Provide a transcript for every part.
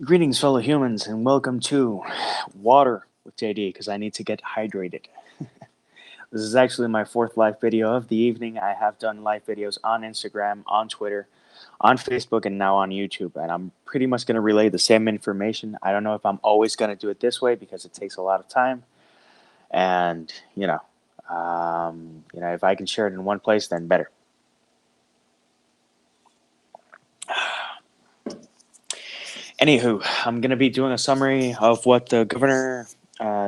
Greetings, fellow humans, and welcome to Water with JD because I need to get hydrated. This is actually my fourth live video of the evening. I have done live videos on Instagram, on Twitter, on Facebook, and now on YouTube. And I'm pretty much going to relay the same information. I don't know if I'm always going to do it this way because it takes a lot of time. And, if I can share it in one place, then better. Anywho, I'm going to be doing a summary of what the governor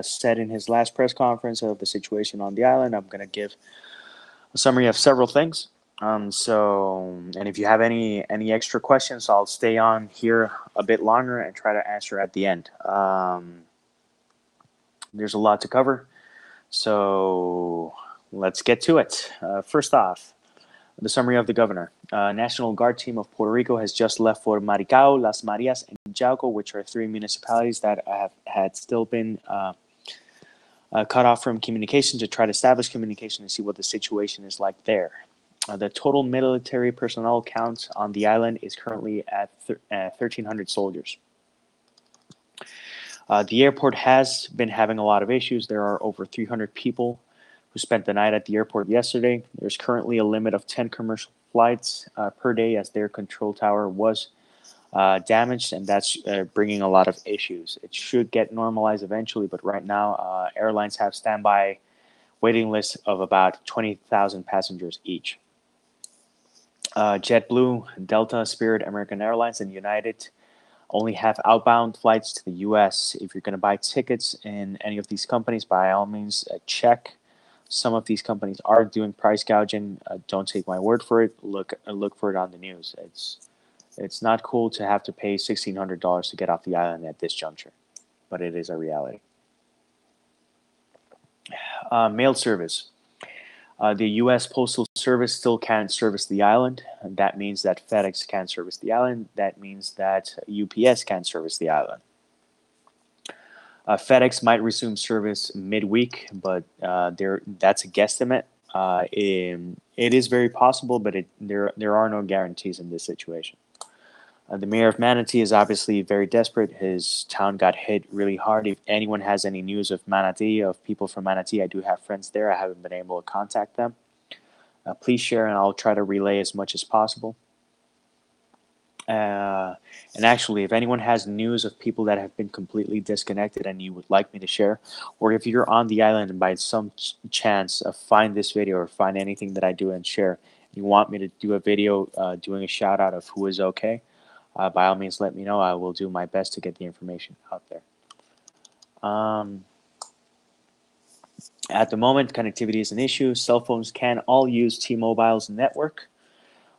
said in his last press conference of the situation on the island. I'm going to give a summary of several things. And if you have any extra questions, I'll stay on here a bit longer and try to answer at the end. There's a lot to cover, so let's get to it. First off, the summary of the governor. National Guard team of Puerto Rico has just left for Maricao, Las Marias, and Jauco, which are three municipalities that had still been cut off from communication to try to establish communication and see what the situation is like there. The total military personnel count on the island is currently at 1,300 soldiers. The airport has been having a lot of issues. There are over 300 people who spent the night at the airport yesterday. There's currently a limit of 10 commercial flights per day as their control tower was damaged, and that's bringing a lot of issues. It should get normalized eventually, but right now airlines have standby waiting lists of about 20,000 passengers each. JetBlue, Delta, Spirit, American Airlines, and United only have outbound flights to the U.S. If you're going to buy tickets in any of these companies, by all means, check. Some of these companies are doing price gouging. Don't take my word for it. Look for it on the news. It's not cool to have to pay $1,600 to get off the island at this juncture, but it is a reality. Mail service. The U.S. Postal Service still can't service the island. And that means that FedEx can't service the island. That means that UPS can't service the island. FedEx might resume service midweek, but that's a guesstimate. It is very possible, but there are no guarantees in this situation. The mayor of Manatee is obviously very desperate. His town got hit really hard. If anyone has any news of Manatee, of people from Manatee, I do have friends there. I haven't been able to contact them. Please share, and I'll try to relay as much as possible. And actually, if anyone has news of people that have been completely disconnected and you would like me to share, or if you're on the island and by some chance find this video or find anything that I do and share, you want me to do a video doing a shout out of who is okay, by all means let me know. I will do my best to get the information out there. At the moment, connectivity is an issue. Cell phones can all use T-Mobile's network,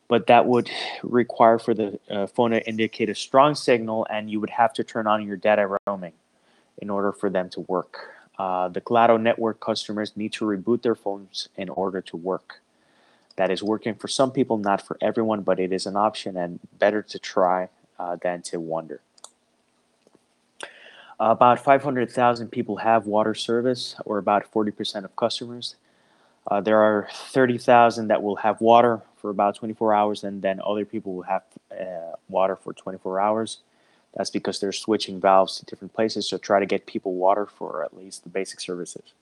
but that would require for the phone to indicate a strong signal, and you would have to turn on your data roaming in order for them to work. The Claro network customers need to reboot their phones in order to work. That is working for some people, not for everyone, but it is an option, and better to try than to wonder. About 500,000 people have water service, or about 40% of customers. There are 30,000 that will have water for about 24 hours, and then other people will have water for 24 hours. That's because they're switching valves to different places, so try to get people water for at least the basic services.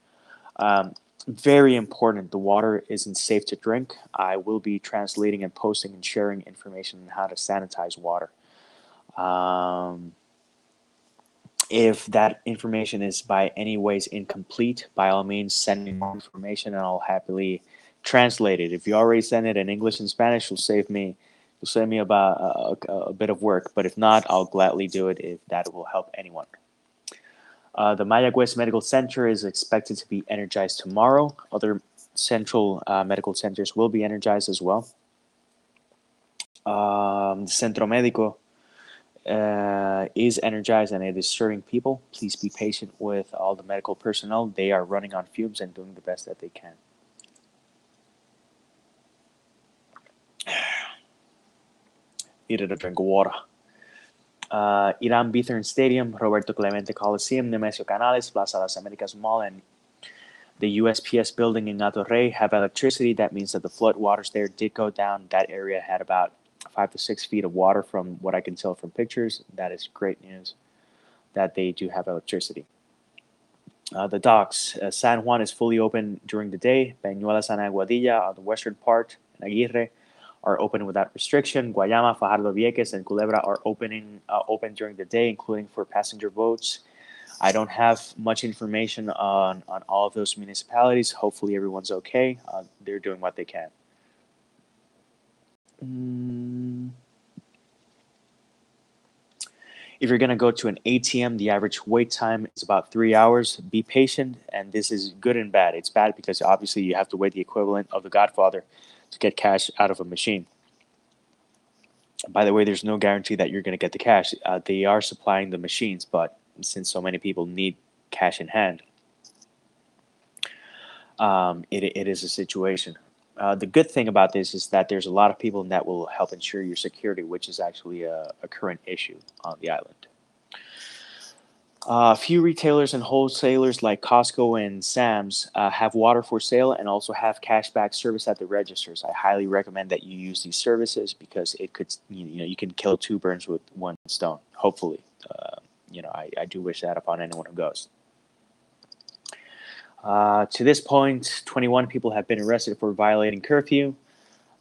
Very important, the water isn't safe to drink. I will be translating and posting and sharing information on how to sanitize water. If that information is by any ways incomplete, by all means send me more information and I'll happily translate it. If you already send it in English and Spanish, you'll save me about a bit of work. But if not, I'll gladly do it if that will help anyone. The Mayagüez Medical Center is expected to be energized tomorrow. Other central medical centers will be energized as well. Centro Médico is energized and it is serving people. Please be patient with all the medical personnel. They are running on fumes and doing the best that they can. Needed a drink of water. Irán Bithorn Stadium, Roberto Clemente Coliseum, Nemesio Canales, Plaza Las Americas Mall, and the USPS building in Gato Rey have electricity. That means that the flood waters there did go down. That area had about 5 to 6 feet of water from what I can tell from pictures. That is great news that they do have electricity. The docks. San Juan is fully open during the day. Peñuelas and Aguadilla on the western part, and Aguirre are open without restriction. Guayama, Fajardo Vieques, and Culebra are open during the day, including for passenger boats. I don't have much information on all of those municipalities. Hopefully, everyone's okay. They're doing what they can. Mm, If you're going to go to an ATM, the average wait time is about 3 hours. Be patient, and this is good and bad. It's bad because obviously you have to wait the equivalent of the Godfather to get cash out of a machine. By the way, there's no guarantee that you're going to get the cash. They are supplying the machines, but since so many people need cash in hand, it is a situation. The good thing about this is that there's a lot of people that will help ensure your security, which is actually a current issue on the island. A few retailers and wholesalers like Costco and Sam's have water for sale and also have cashback service at the registers. I highly recommend that you use these services because it could, you can kill two birds with one stone. Hopefully, I do wish that upon anyone who goes. To this point, 21 people have been arrested for violating curfew,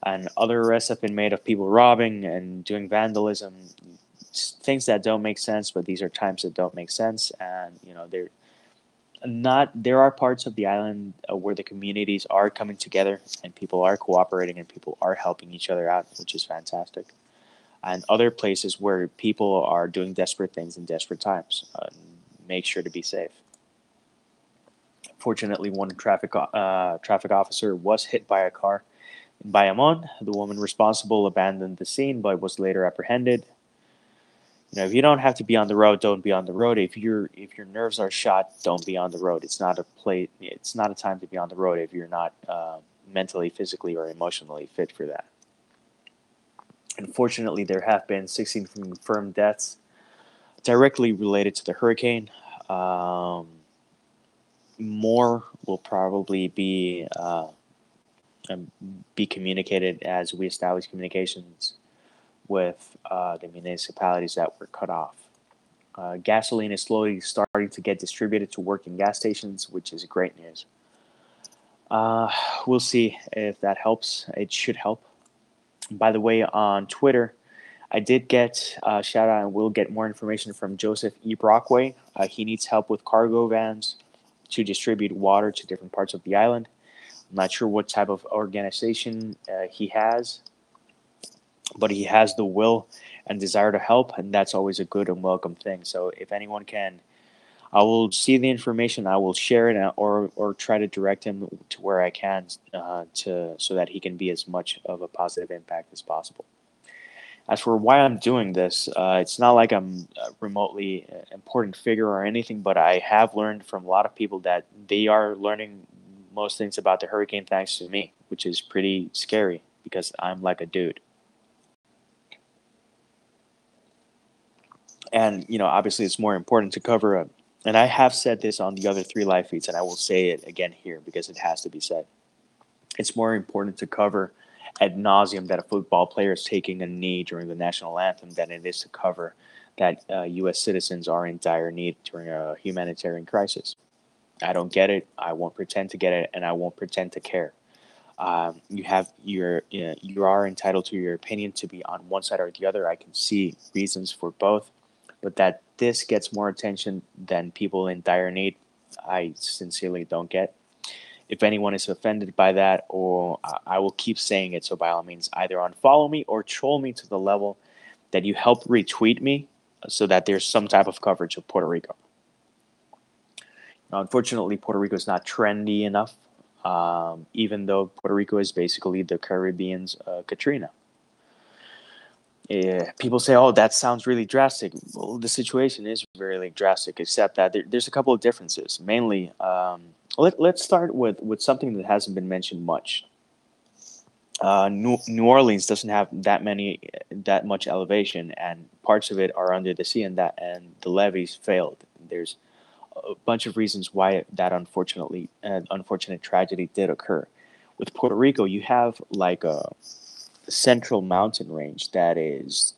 and other arrests have been made of people robbing and doing vandalism, things that don't make sense. But these are times that don't make sense, and they're not. There are parts of the island where the communities are coming together and people are cooperating and people are helping each other out, which is fantastic. And other places where people are doing desperate things in desperate times. Make sure to be safe. Fortunately, one traffic officer was hit by a car in Bayamon. The woman responsible abandoned the scene, but was later apprehended. If you don't have to be on the road, don't be on the road. If your nerves are shot, don't be on the road. It's not a play. It's not a time to be on the road if you're not mentally, physically, or emotionally fit for that. Unfortunately, there have been 16 confirmed deaths directly related to the hurricane. More will probably be communicated as we establish communications with the municipalities that were cut off. Gasoline is slowly starting to get distributed to working gas stations, which is great news. We'll see if that helps. It should help. By the way, on Twitter, I did get a shout out and we'll get more information from Joseph E. Brockway. He needs help with cargo vans to distribute water to different parts of the island. I'm not sure what type of organization he has, but he has the will and desire to help, and that's always a good and welcome thing. So if anyone can, I will see the information, I will share it, or try to direct him to where I can so that he can be as much of a positive impact as possible. As for why I'm doing this, it's not like I'm a remotely important figure or anything, but I have learned from a lot of people that they are learning most things about the hurricane thanks to me, which is pretty scary because I'm like a dude. And, obviously it's more important to cover up. And I have said this on the other three live feeds, and I will say it again here because it has to be said. It's more important to cover ad nauseum that a football player is taking a knee during the national anthem than it is to cover that U.S. citizens are in dire need during a humanitarian crisis. I don't get it. I won't pretend to get it, and I won't pretend to care. You are entitled to your opinion to be on one side or the other. I can see reasons for both, but that this gets more attention than people in dire need, I sincerely don't get. If anyone is offended by that, or I will keep saying it, so by all means, either unfollow me or troll me to the level that you help retweet me so that there's some type of coverage of Puerto Rico. Now, unfortunately, Puerto Rico is not trendy enough, even though Puerto Rico is basically the Caribbean's Katrina. People say, "Oh, that sounds really drastic." Well, the situation is really drastic, except that there's a couple of differences. Mainly, let's start with something that hasn't been mentioned much. New Orleans doesn't have that much elevation, and parts of it are under the sea, and the levees failed. There's a bunch of reasons why that unfortunate tragedy did occur. With Puerto Rico, you have like a central mountain range that is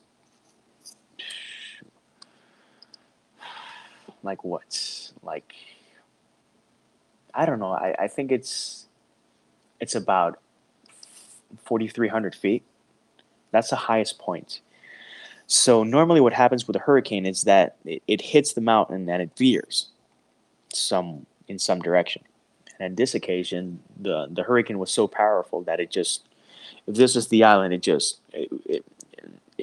like what? Like, I don't know. I think it's about 4,300 feet. That's the highest point. So normally, what happens with a hurricane is that it hits the mountain and it veers in some direction. And on this occasion, the hurricane was so powerful that it just, if this is the island, it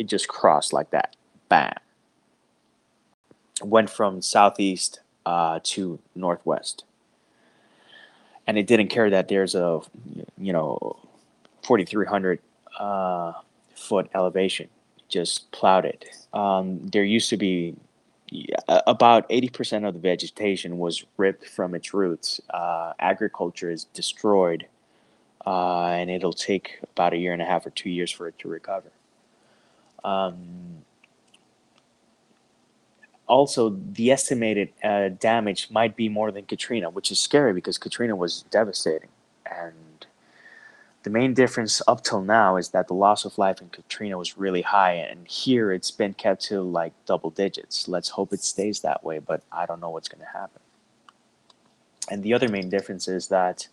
just crossed like that, bam, went from southeast to northwest, and it didn't care that there's a 4,300 uh, foot elevation. Just plowed it. There used to be about 80% of the vegetation was ripped from its roots. Agriculture is destroyed, and it'll take about a year and a half or 2 years for it to recover. Um, Also, the estimated damage might be more than Katrina, which is scary because Katrina was devastating. And the main difference up till now is that the loss of life in Katrina was really high, and here it's been kept to like double digits. Let's hope it stays that way, but I don't know what's going to happen. And the other main difference is that,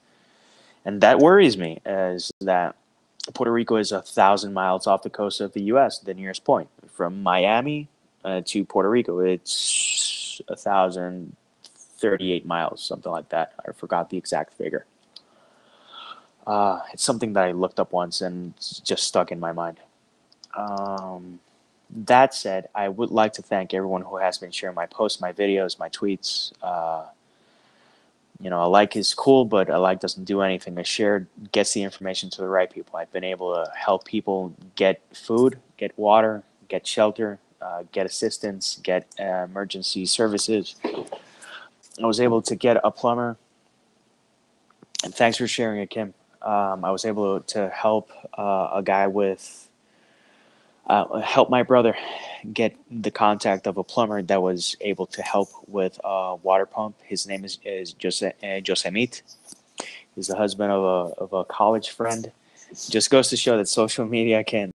and that worries me, is that Puerto Rico is 1,000 miles off the coast of the U.S., the nearest point. From Miami to Puerto Rico, it's 1,038 miles, something like that. I forgot the exact figure. It's something that I looked up once and it's just stuck in my mind. Um, that said, I would like to thank everyone who has been sharing my posts, my videos, my tweets. A like is cool, but a like doesn't do anything. A share gets the information to the right people. I've been able to help people get food, get water, get shelter, get assistance, get emergency services. I was able to get a plumber, and thanks for sharing it, Kim. I was able to help a guy with help my brother get the contact of a plumber that was able to help with a water pump. His name is Josemit. He's the husband of a college friend. Just goes to show that social media can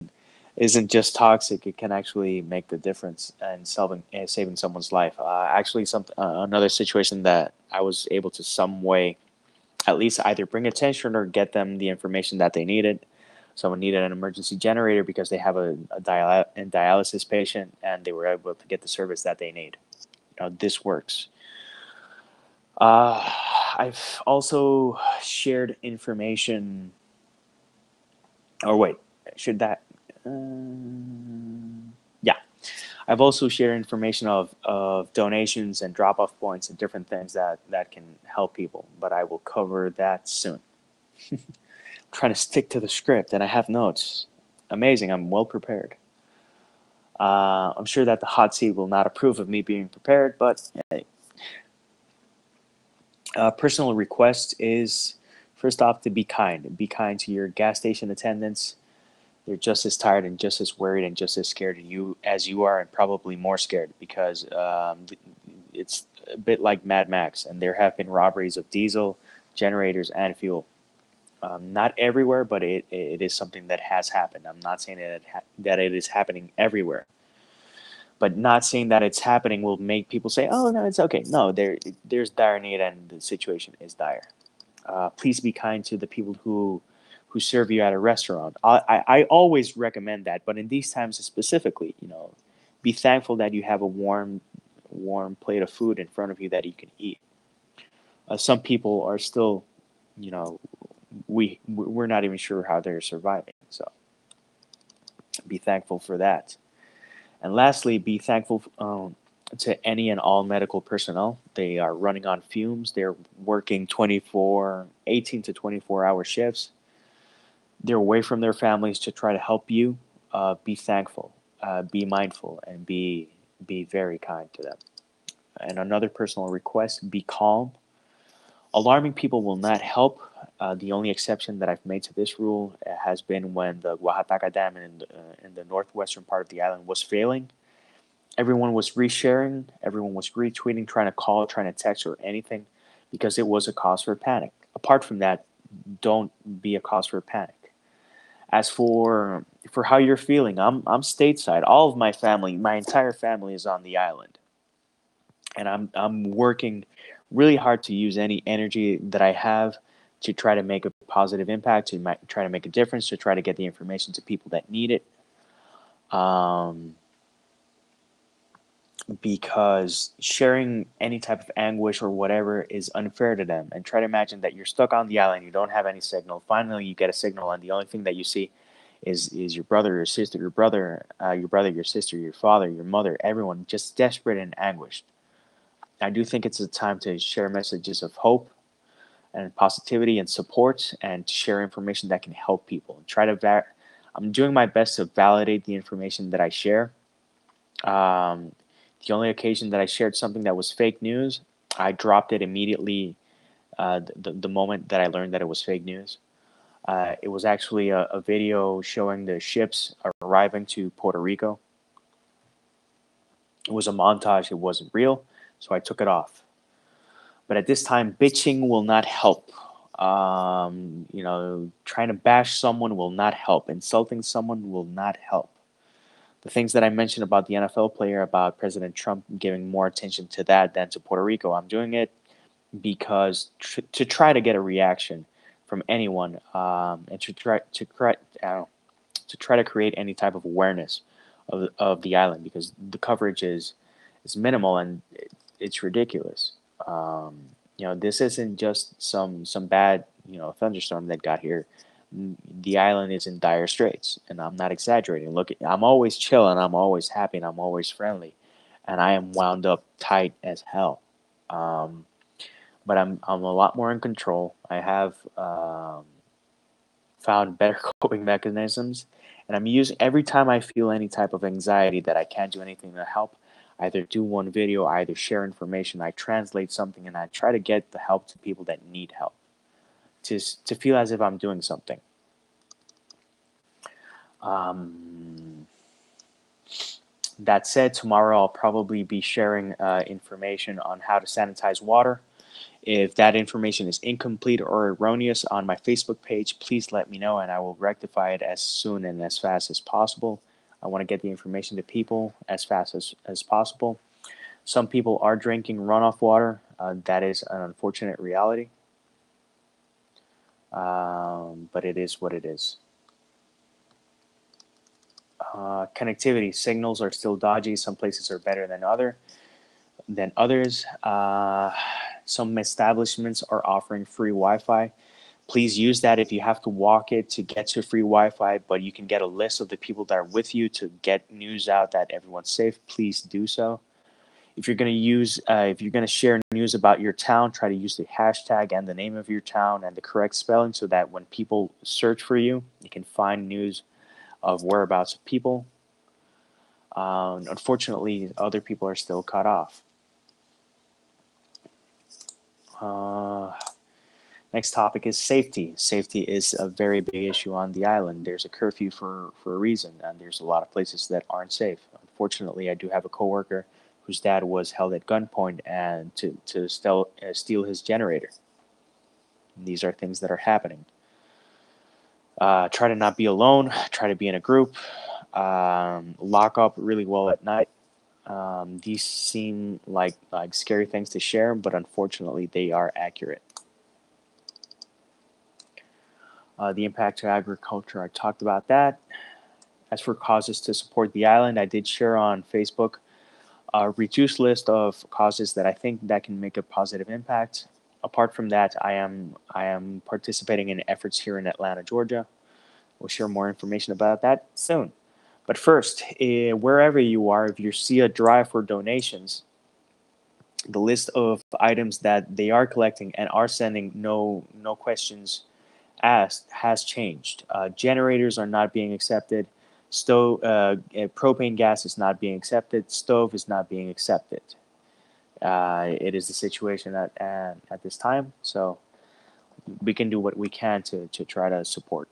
isn't just toxic; it can actually make the difference in saving someone's life. Actually, another situation that I was able to some way at least either bring attention or get them the information that they needed. Someone needed an emergency generator because they have a dialysis patient, and they were able to get the service that they need. This works. I've also shared information. Or wait, should that? Yeah, I've also shared information of donations and drop off points and different things that can help people. But I will cover that soon. Trying to stick to the script, and I have notes. Amazing, I'm well prepared. I'm sure that the hot seat will not approve of me being prepared, but hey. Personal request is first off to be kind. Be kind to your gas station attendants. They're just as tired and just as worried and just as scared as you are, and probably more scared because it's a bit like Mad Max, and there have been robberies of diesel, generators, and fuel. Not everywhere, but it is something that has happened. I'm not saying that it is happening everywhere, but not saying that it's happening will make people say, "Oh no, it's okay." No, there's dire need, and the situation is dire. Please be kind to the people who serve you at a restaurant. I always recommend that, but in these times specifically, be thankful that you have a warm plate of food in front of you that you can eat. Some people are still, you know, we're not even sure how they're surviving. So be thankful for that. And lastly, be thankful to any and all medical personnel. They are running on fumes. They're working 18 to 24-hour shifts. They're away from their families to try to help you. Be thankful, be mindful, and be very kind to them. And another personal request: be calm. Alarming people will not help. The only exception that I've made to this rule has been when the Oaxaca Dam in the northwestern part of the island was failing. Everyone was resharing, everyone was retweeting, trying to call, trying to text, or anything because it was a cause for panic. Apart from that, don't be a cause for panic. As for how you're feeling, I'm stateside. All of my family, my entire family, is on the island, and I'm working really hard to use any energy that I have to try to make a positive impact, to try to make a difference, to try to get the information to people that need it. Um, because sharing any type of anguish or whatever is unfair to them. And try to imagine that you're stuck on the island, you don't have any signal. Finally, you get a signal, and the only thing that you see is your brother, your sister, your brother, your sister, your father, your mother, everyone just desperate and anguished. I do think it's a time to share messages of hope and positivity and support, and to share information that can help people. Try to I'm doing my best to validate the information that I share. Um, the only occasion that I shared something that was fake news, I dropped it immediately. The moment that I learned that it was fake news, it was actually a video showing the ships arriving to Puerto Rico. It was a montage. It wasn't real, so I took it off. But at this time, bitching will not help. Trying to bash someone will not help. Insulting someone will not help. The things that I mentioned about the NFL player, about President Trump giving more attention to that than to Puerto Rico, I'm doing it because to try to get a reaction from anyone, and to try to create any type of awareness of the island, because the coverage is minimal, and it's ridiculous. This isn't just some bad thunderstorm that got here. The island is in dire straits, and I'm not exaggerating. Look, I'm always chill, and I'm always happy, and I'm always friendly, and I am wound up tight as hell. Um, but I'm a lot more in control. I have found better coping mechanisms, and I'm using every time I feel any type of anxiety that I can't do anything to help. Either do one video, either share information, I translate something, and I try to get the help to people that need help. To feel as if I'm doing something. Um, that said, tomorrow I'll probably be sharing information on how to sanitize water. If that information is incomplete or erroneous on my Facebook page, please let me know, and I will rectify it as soon and as fast as possible. I want to get the information to people as fast as possible. Some people are drinking runoff water. That is an unfortunate reality, but it is what it is. Connectivity signals are still dodgy. Some places are better than others. Some establishments are offering free Wi-Fi. Please use that if you have to walk it to get to free Wi-Fi, but you can get a list of the people that are with you to get news out that everyone's safe. Please do so. If you're gonna share news about your town, try to use the hashtag and the name of your town and the correct spelling, so that when people search for you, you can find news of whereabouts of people. Unfortunately, other people are still cut off. Uh, Next topic is safety. Safety is a very big issue on the island. There's a curfew for a reason, and there's a lot of places that aren't safe. Unfortunately, I do have a coworker whose dad was held at gunpoint and to steal his generator. These are things that are happening. Try to not be alone. Try to be in a group. Lock up really well at night. These seem like scary things to share, but unfortunately, they are accurate. The impact to agriculture, I talked about that. As for causes to support the island, I did share on Facebook a reduced list of causes that I think that can make a positive impact. Apart from that, I am participating in efforts here in Atlanta, Georgia. We'll share more information about that soon. But first, wherever you are, if you see a drive for donations, the list of items that they are collecting and are sending, no questions asked, has changed. Generators are not being accepted. Propane gas is not being accepted. Stove is not being accepted. It is the situation at this time. So we can do what we can to try to support.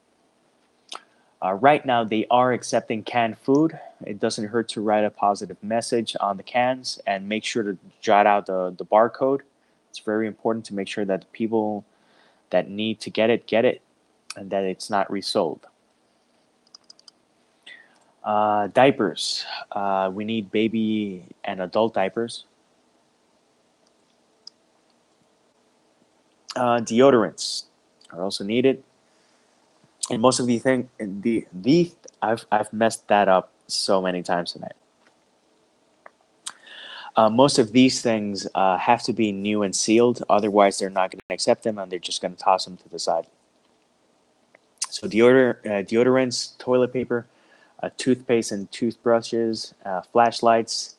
Right now, they are accepting canned food. It doesn't hurt to write a positive message on the cans and make sure to jot out the barcode. It's very important to make sure that the people that need to get it, and that it's not resold. Diapers. We need baby and adult diapers. Deodorants are also needed. And most of the I've messed that up so many times tonight. Most of these things have to be new and sealed, otherwise they're not going to accept them, and they're just going to toss them to the side. So deodorants, toilet paper, toothpaste and toothbrushes, flashlights,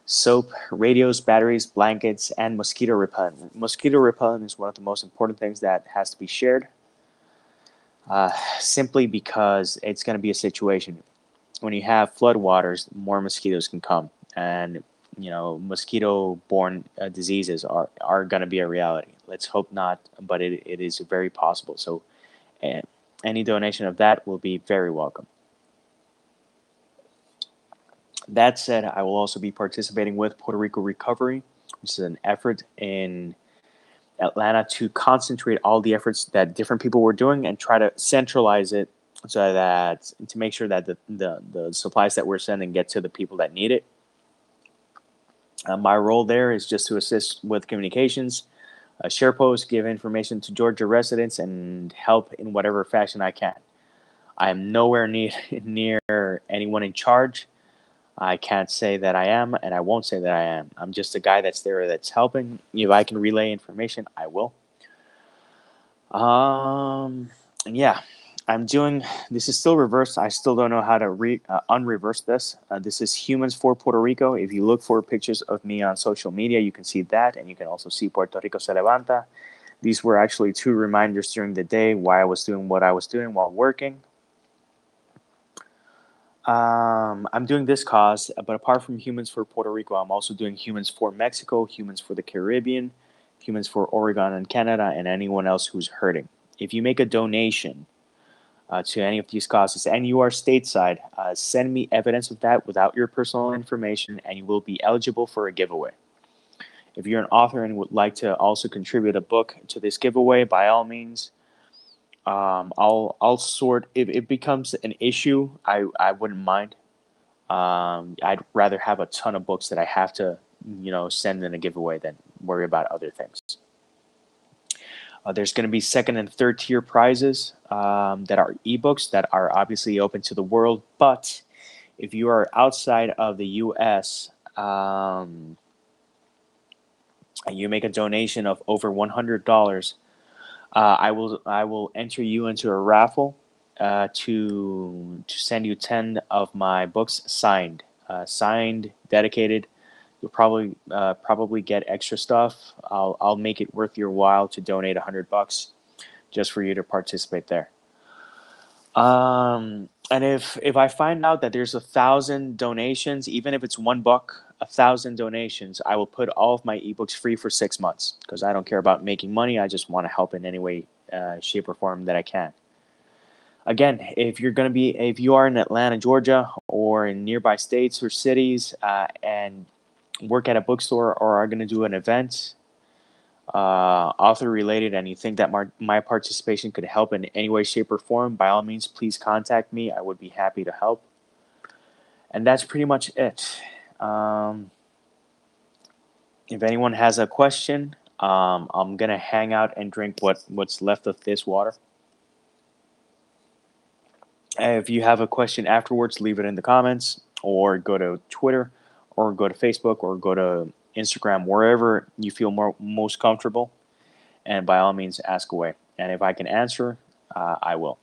soap, radios, batteries, blankets, and mosquito repellent. Mosquito repellent is one of the most important things that has to be shared, simply because it's going to be a situation. When you have floodwaters, more mosquitoes can come, and mosquito-borne diseases are going to be a reality. Let's hope not, but it is very possible. So, uh, any donation of that will be very welcome. That said, I will also be participating with Puerto Rico Recovery, which is an effort in Atlanta to concentrate all the efforts that different people were doing and try to centralize it so that to make sure that the supplies that we're sending get to the people that need it. My role there is just to assist with communications, share posts, give information to Georgia residents, and help in whatever fashion I can. I am nowhere near anyone in charge. I can't say that I am, and I won't say that I am. I'm just a guy that's there that's helping. If I can relay information, I will. And yeah, I'm doing. This is still reversed. I still don't know how to unreverse this. This is Humans for Puerto Rico. If you look for pictures of me on social media, you can see that, and you can also see Puerto Rico se levanta. These were actually two reminders during the day why I was doing what I was doing while working. I'm doing this cause, but apart from Humans for Puerto Rico, I'm also doing Humans for Mexico, Humans for the Caribbean, Humans for Oregon and Canada, and anyone else who's hurting. If you make a donation to any of these causes and you are stateside, send me evidence of that without your personal information, and you will be eligible for a giveaway. If you're an author and would like to also contribute a book to this giveaway, by all means, I'll sort. If it becomes an issue, I wouldn't mind. I'd rather have a ton of books that I have to, send in a giveaway than worry about other things. There's going to be second and third tier prizes that are ebooks that are obviously open to the world. But if you are outside of the U.S., and you make a donation of over $100, I will enter you into a raffle to send you 10 of my books signed, dedicated. You'll probably get extra stuff. I'll make it worth your while to donate $100 just for you to participate there. And if I find out that there's 1,000 donations, even if it's $1, 1,000 donations, I will put all of my ebooks free for 6 months because I don't care about making money. I just want to help in any way, shape, or form that I can. Again, if you are in Atlanta, Georgia, or in nearby states or cities, and work at a bookstore or are going to do an event, author related, and you think that my participation could help in any way, shape, or form, by all means, please contact me. I would be happy to help. And that's pretty much it. If anyone has a question, I'm going to hang out and drink what's left of this water. If you have a question afterwards, leave it in the comments, or go to Twitter, or go to Facebook, or go to Instagram, wherever you feel most comfortable. And by all means, ask away. And if I can answer, I will.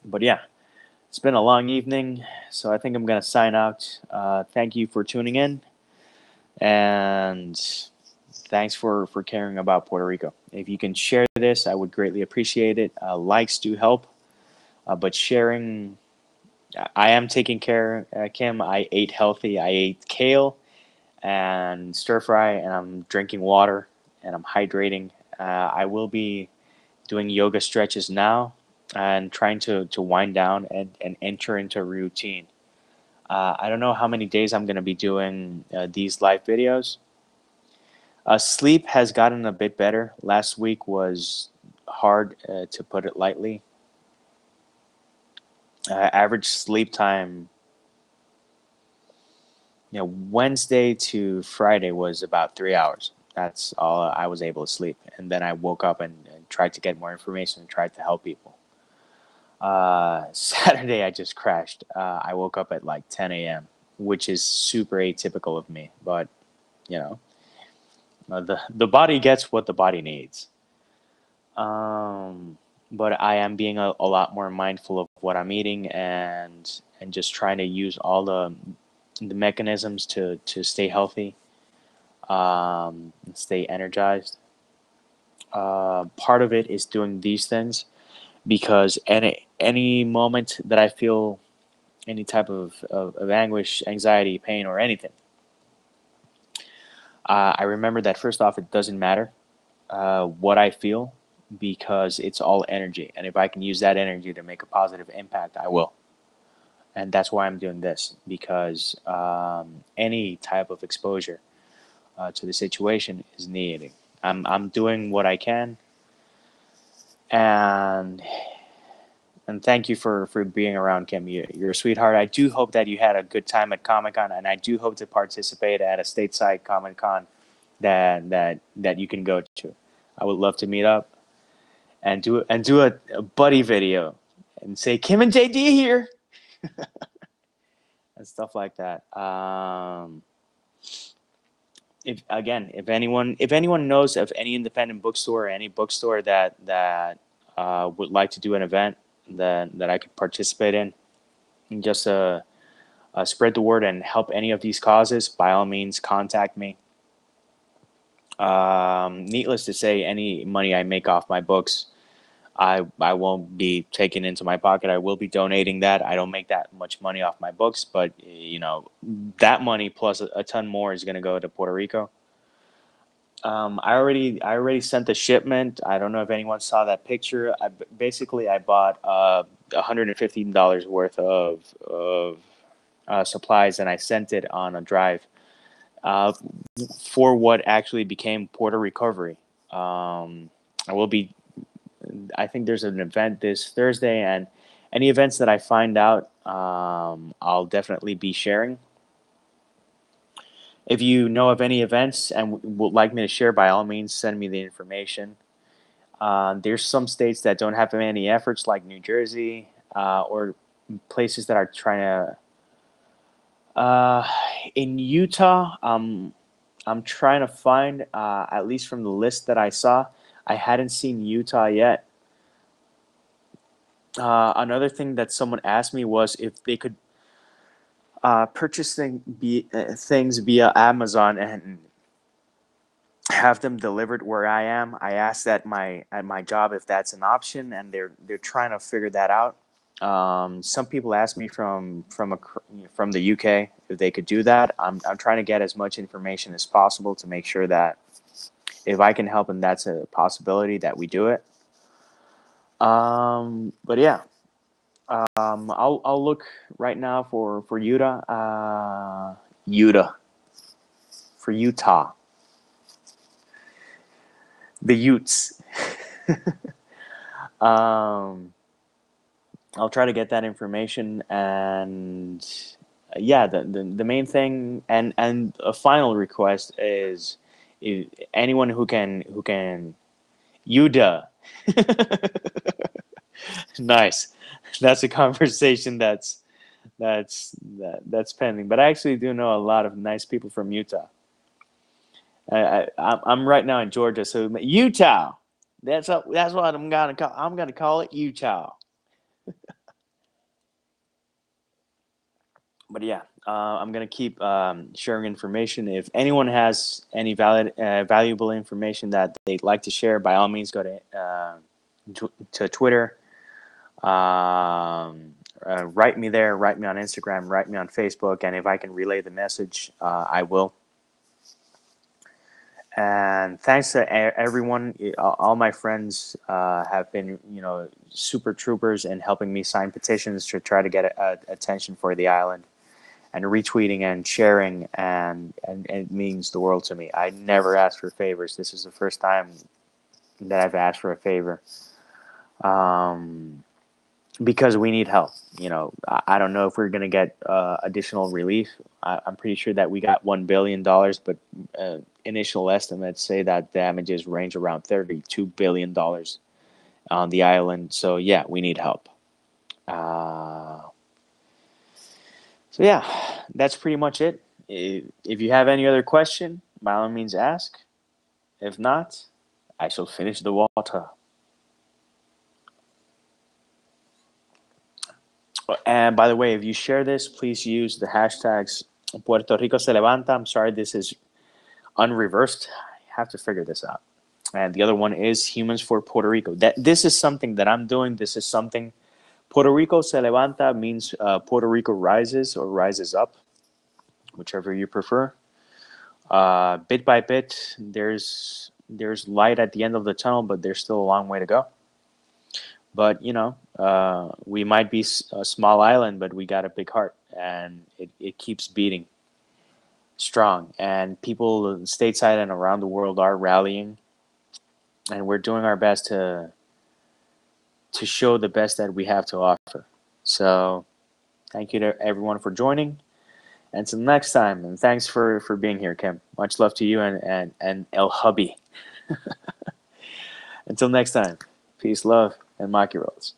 But yeah, it's been a long evening, so I think I'm going to sign out. Thank you for tuning in, and thanks for caring about Puerto Rico. If you can share this, I would greatly appreciate it. Likes do help, but sharing, I am taking care, Kim. I ate healthy. I ate kale and stir fry, and I'm drinking water, and I'm hydrating. I will be doing yoga stretches now and trying to wind down and enter into a routine. I don't know how many days I'm going to be doing these live videos. Sleep has gotten a bit better. Last week was hard, to put it lightly. Average sleep time, Wednesday to Friday was about 3 hours. That's all I was able to sleep. And then I woke up and tried to get more information and tried to help people. Saturday, I just crashed. I woke up at like 10 a.m., which is super atypical of me. But, you know, the body gets what the body needs. Um, but I am being a lot more mindful of what I'm eating and just trying to use all the mechanisms to stay healthy, and stay energized. Part of it is doing these things because any moment that I feel any type of anguish, anxiety, pain, or anything, I remember that first off, it doesn't matter what I feel because it's all energy. And if I can use that energy to make a positive impact, I will. And that's why I'm doing this because any type of exposure to the situation is needed. I'm doing what I can, and thank you for being around, Kim. You're a sweetheart. I do hope that you had a good time at Comic Con, and I do hope to participate at a stateside Comic Con that you can go to. I would love to meet up and do a buddy video and say Kim and JD here and stuff like that. If anyone knows of any independent bookstore or any bookstore that would like to do an event that I could participate in, and just spread the word and help any of these causes, by all means, contact me. Needless to say, any money I make off my books, I won't be taking into my pocket. I will be donating that. I don't make that much money off my books, but that money plus a ton more is going to go to Puerto Rico. I already sent the shipment. I don't know if anyone saw that picture. Basically I bought $115 worth of supplies, and I sent it on a drive uh, for what actually became Porter Recovery. I will be. I think there's an event this Thursday, and any events that I find out, I'll definitely be sharing. If you know of any events and would like me to share, by all means, send me the information. There's some states that don't have any efforts, like New Jersey, or places that are trying to. Uh, in Utah, I'm trying to find, at least from the list that I saw, I hadn't seen Utah yet. Another thing that someone asked me was if they could purchase things via Amazon and have them delivered where I am. I asked at my job if that's an option, and they're trying to figure that out. Some people asked me from the UK if they could do that. I'm trying to get as much information as possible to make sure that if I can help and that's a possibility, that we do it. But yeah, I'll look right now for Utah, the Utes. um, I'll try to get that information, and yeah, the main thing, and a final request is, if anyone who can Yuda. Nice. That's a conversation that's pending. But I actually do know a lot of nice people from Utah. I'm right now in Georgia, so Utah. That's what I'm gonna call. I'm gonna call it Utah. But yeah, I'm gonna keep sharing information. If anyone has any valuable information that they'd like to share, by all means, go to Twitter. Write me there. Write me on Instagram. Write me on Facebook. And if I can relay the message, I will. And thanks to everyone. All my friends have been, super troopers in helping me sign petitions to try to get attention for the island, and retweeting and sharing, and it means the world to me. I never ask for favors. This is the first time that I've asked for a favor. Um, because we need help. I don't know if we're going to get additional relief. I'm pretty sure that we got $1 billion, but initial estimates say that damages range around $32 billion on the island. So yeah, we need help. Uh, so yeah, that's pretty much it. If you have any other question, by all means ask. If not, I shall finish the water. And by the way, if you share this, please use the hashtags Puerto Rico se levanta. I'm sorry, this is unreversed. I have to figure this out. And the other one is Humans for Puerto Rico. This is something that I'm doing. This is something Puerto Rico se levanta means Puerto Rico rises or rises up, whichever you prefer. Bit by bit, there's light at the end of the tunnel, but there's still a long way to go. But we might be a small island, but we got a big heart, and it keeps beating strong. And people stateside and around the world are rallying, and we're doing our best to show the best that we have to offer. So thank you to everyone for joining. Until next time, and thanks for being here, Kim. Much love to you and El Hubby. Until next time, peace, love, and Maki rolls.